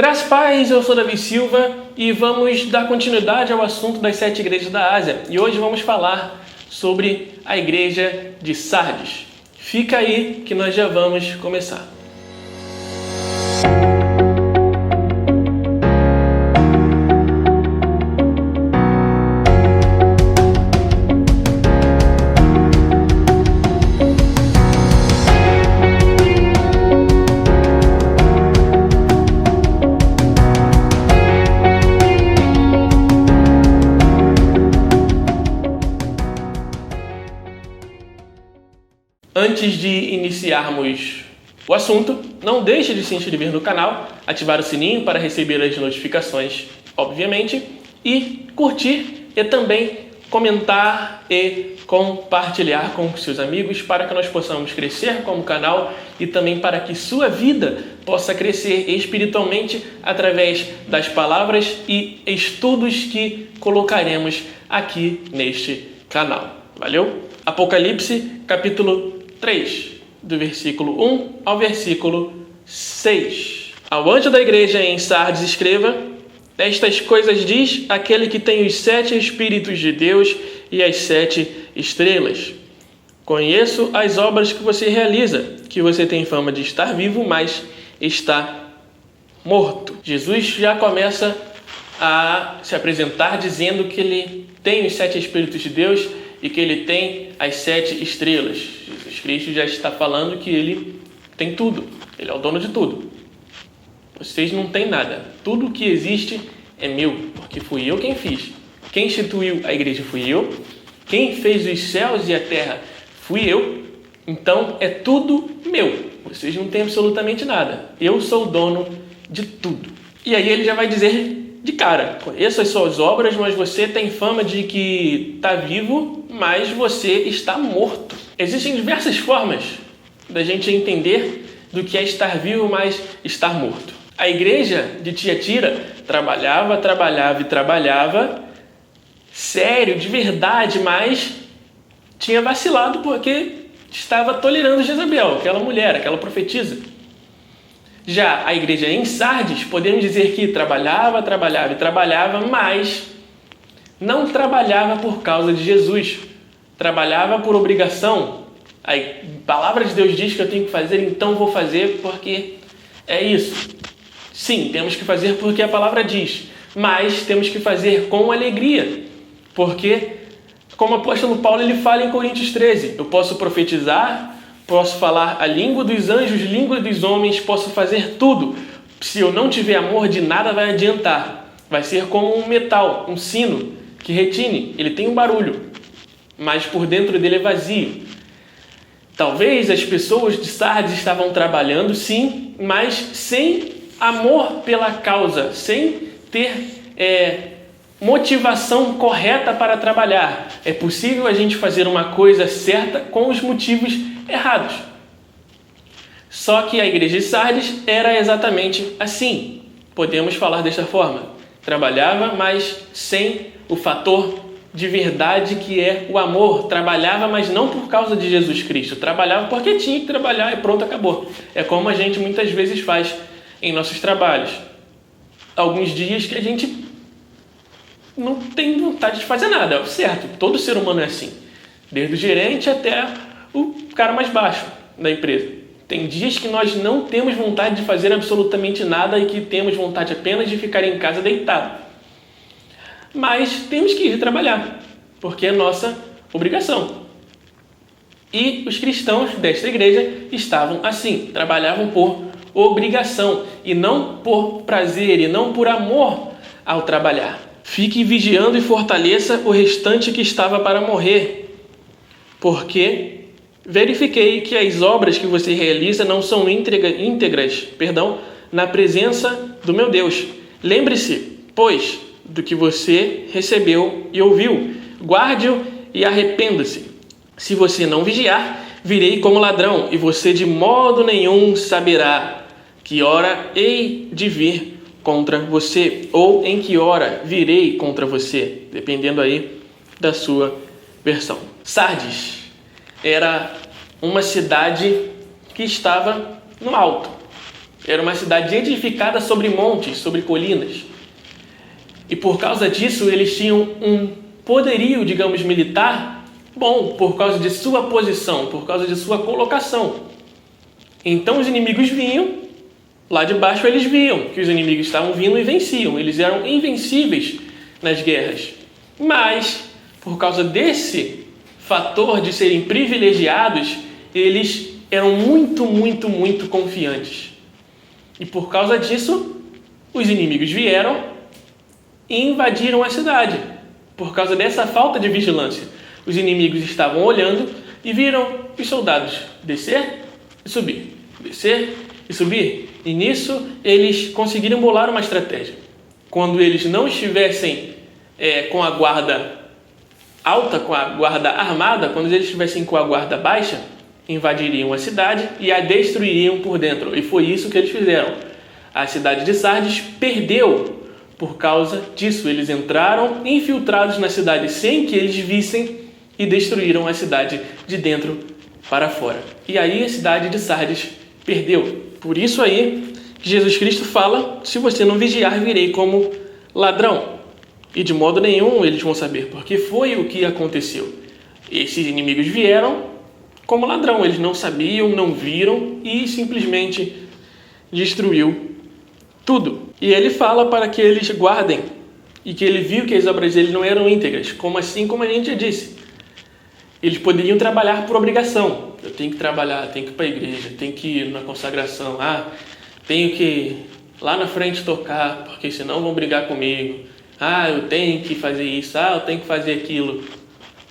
Graças a paz, eu sou Davi Silva e vamos dar continuidade ao assunto das 7 igrejas da Ásia. E hoje vamos falar sobre a igreja de Sardes. Fica aí que nós já vamos começar. Antes de iniciarmos o assunto, não deixe de se inscrever no canal, ativar o sininho para receber as notificações, obviamente, e curtir e também comentar e compartilhar com seus amigos para que nós possamos crescer como canal e também para que sua vida possa crescer espiritualmente através das palavras e estudos que colocaremos aqui neste canal. Valeu? Apocalipse, capítulo 3, do versículo 1 ao versículo 6. Ao anjo da igreja em Sardes escreva: estas coisas diz aquele que tem os 7 Espíritos de Deus e as 7 estrelas. Conheço as obras que você realiza, que você tem fama de estar vivo, mas está morto. Jesus já começa a se apresentar dizendo que ele tem os 7 Espíritos de Deus e que ele tem as 7 estrelas. Jesus Cristo já está falando que ele tem tudo. Ele é o dono de tudo. Vocês não têm nada. Tudo que existe é meu, porque fui eu quem fiz. Quem instituiu a igreja fui eu. Quem fez os céus e a terra fui eu. Então é tudo meu. Vocês não têm absolutamente nada. Eu sou o dono de tudo. E aí ele já vai dizer de cara: conheço as suas obras, mas você tem fama de que está vivo, mas você está morto. Existem diversas formas da gente entender do que é estar vivo, mas estar morto. A igreja de Tiatira trabalhava, sério, de verdade, mas tinha vacilado porque estava tolerando Jezabel, aquela mulher, aquela profetisa. Já a igreja em Sardes, podemos dizer que trabalhava, mas não trabalhava por causa de Jesus. Trabalhava por obrigação. A palavra de Deus diz que eu tenho que fazer, então vou fazer porque é isso. Sim, temos que fazer porque a palavra diz, mas temos que fazer com alegria. Porque, como o apóstolo Paulo ele fala em Coríntios 13, eu posso profetizar, posso falar a língua dos anjos, língua dos homens, posso fazer tudo. Se eu não tiver amor, de nada vai adiantar. Vai ser como um metal, um sino que retine. Ele tem um barulho, mas por dentro dele é vazio. Talvez as pessoas de Sardes estavam trabalhando, sim, mas sem amor pela causa, sem ter motivação correta para trabalhar. É possível a gente fazer uma coisa certa com os motivos errados. Só que a igreja de Sardes era exatamente assim. Podemos falar desta forma. Trabalhava, mas sem o fator de verdade que é o amor. Trabalhava, mas não por causa de Jesus Cristo. Trabalhava porque tinha que trabalhar e pronto, acabou. É como a gente muitas vezes faz em nossos trabalhos. Alguns dias que a gente não tem vontade de fazer nada, é o certo. Todo ser humano é assim. Desde o gerente até o cara mais baixo da empresa. Tem dias que nós não temos vontade de fazer absolutamente nada e que temos vontade apenas de ficar em casa deitado. Mas temos que ir trabalhar, porque é nossa obrigação. E os cristãos desta igreja estavam assim, trabalhavam por obrigação e não por prazer e não por amor ao trabalhar. Fique vigiando e fortaleça o restante que estava para morrer, porque verifiquei que as obras que você realiza não são íntegras, na presença do meu Deus. Lembre-se, pois, do que você recebeu e ouviu. Guarde-o e arrependa-se. Se você não vigiar, virei como ladrão, e você de modo nenhum saberá que hora hei de vir contra você, ou em que hora virei contra você, dependendo aí da sua versão. Sardes era uma cidade que estava no alto. Era uma cidade edificada sobre montes, sobre colinas. E por causa disso, eles tinham um poderio, digamos, militar bom, por causa de sua posição, por causa de sua colocação. Então os inimigos vinham, lá de baixo eles viam que os inimigos estavam vindo e venciam. Eles eram invencíveis nas guerras. Mas, por causa desse fator de serem privilegiados, eles eram muito confiantes. E por causa disso, os inimigos vieram e invadiram a cidade. Por causa dessa falta de vigilância, os inimigos estavam olhando e viram os soldados descer e subir, descer e subir. E nisso eles conseguiram bolar uma estratégia. Quando eles não estivessem com a guarda alta, com a guarda armada, quando eles estivessem com a guarda baixa, invadiriam a cidade e a destruiriam por dentro. E foi isso que eles fizeram. A cidade de Sardes perdeu por causa disso. Eles entraram infiltrados na cidade sem que eles vissem e destruíram a cidade de dentro para fora. E aí a cidade de Sardes perdeu. Por isso aí que Jesus Cristo fala: se você não vigiar, virei como ladrão. E de modo nenhum eles vão saber, porque foi o que aconteceu. Esses inimigos vieram como ladrão, eles não sabiam, não viram e simplesmente destruiu tudo. E ele fala para que eles guardem e que ele viu que as obras dele não eram íntegras, como assim, como a gente já disse. Eles poderiam trabalhar por obrigação. Eu tenho que trabalhar, tenho que ir para a igreja, tenho que ir na consagração, tenho que ir lá na frente tocar, porque senão vão brigar comigo. Eu tenho que fazer isso, eu tenho que fazer aquilo.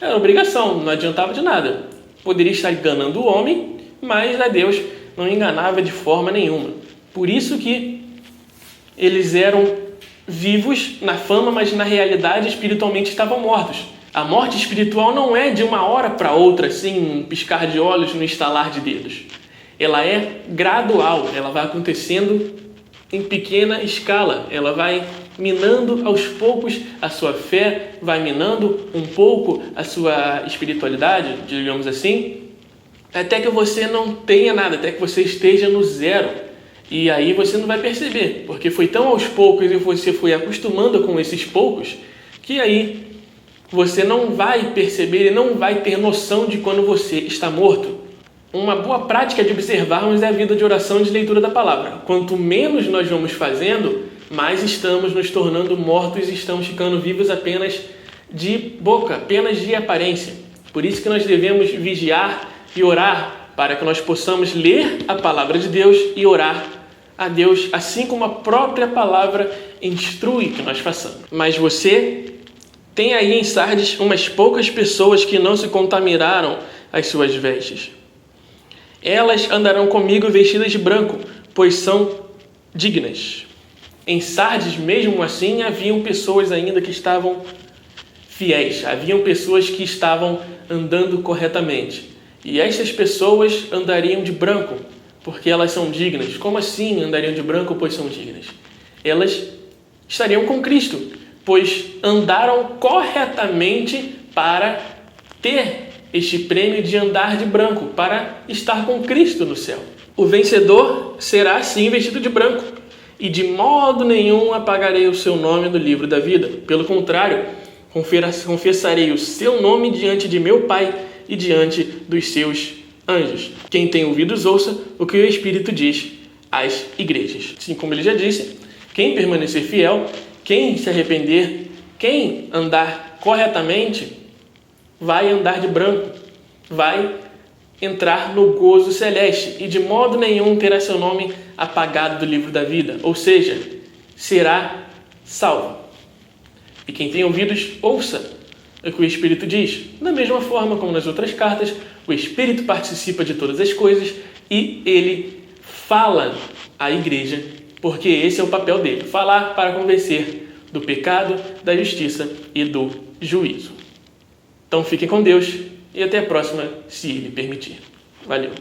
Era obrigação, não adiantava de nada. Poderia estar enganando o homem, mas a Deus não enganava de forma nenhuma. Por isso que eles eram vivos na fama, mas na realidade espiritualmente estavam mortos. A morte espiritual não é de uma hora para outra, assim, um piscar de olhos, no estalar de dedos. Ela é gradual, ela vai acontecendo em pequena escala. Ela vai minando aos poucos a sua fé, vai minando um pouco a sua espiritualidade, digamos assim, até que você não tenha nada, até que você esteja no zero. E aí você não vai perceber, porque foi tão aos poucos e você foi acostumando com esses poucos, que aí você não vai perceber e não vai ter noção de quando você está morto. Uma boa prática de observarmos é a vida de oração e de leitura da palavra. Quanto menos nós vamos fazendo, mais estamos nos tornando mortos e estamos ficando vivos apenas de boca, apenas de aparência. Por isso que nós devemos vigiar e orar, para que nós possamos ler a palavra de Deus e orar a Deus, assim como a própria palavra instrui que nós façamos. Mas você tem aí em Sardes umas poucas pessoas que não se contaminaram as suas vestes. Elas andarão comigo vestidas de branco, pois são dignas. Em Sardes, mesmo assim, haviam pessoas ainda que estavam fiéis. Haviam pessoas que estavam andando corretamente. E essas pessoas andariam de branco, porque elas são dignas. Como assim andariam de branco, pois são dignas? Elas estariam com Cristo, pois andaram corretamente para ter este prêmio de andar de branco, para estar com Cristo no céu. O vencedor será assim vestido de branco, e de modo nenhum apagarei o seu nome do livro da vida. Pelo contrário, confessarei o seu nome diante de meu Pai e diante dos seus anjos. Quem tem ouvidos, ouça o que o Espírito diz às igrejas. Assim como ele já disse, quem permanecer fiel, quem se arrepender, quem andar corretamente, vai andar de branco, vai entrar no gozo celeste e de modo nenhum terá seu nome apagado do livro da vida, ou seja, será salvo. E quem tem ouvidos, ouça o que o Espírito diz. Da mesma forma como nas outras cartas, o Espírito participa de todas as coisas e ele fala à igreja, porque esse é o papel dele, falar para convencer do pecado, da justiça e do juízo. Então fiquem com Deus e até a próxima, se Ele permitir. Valeu!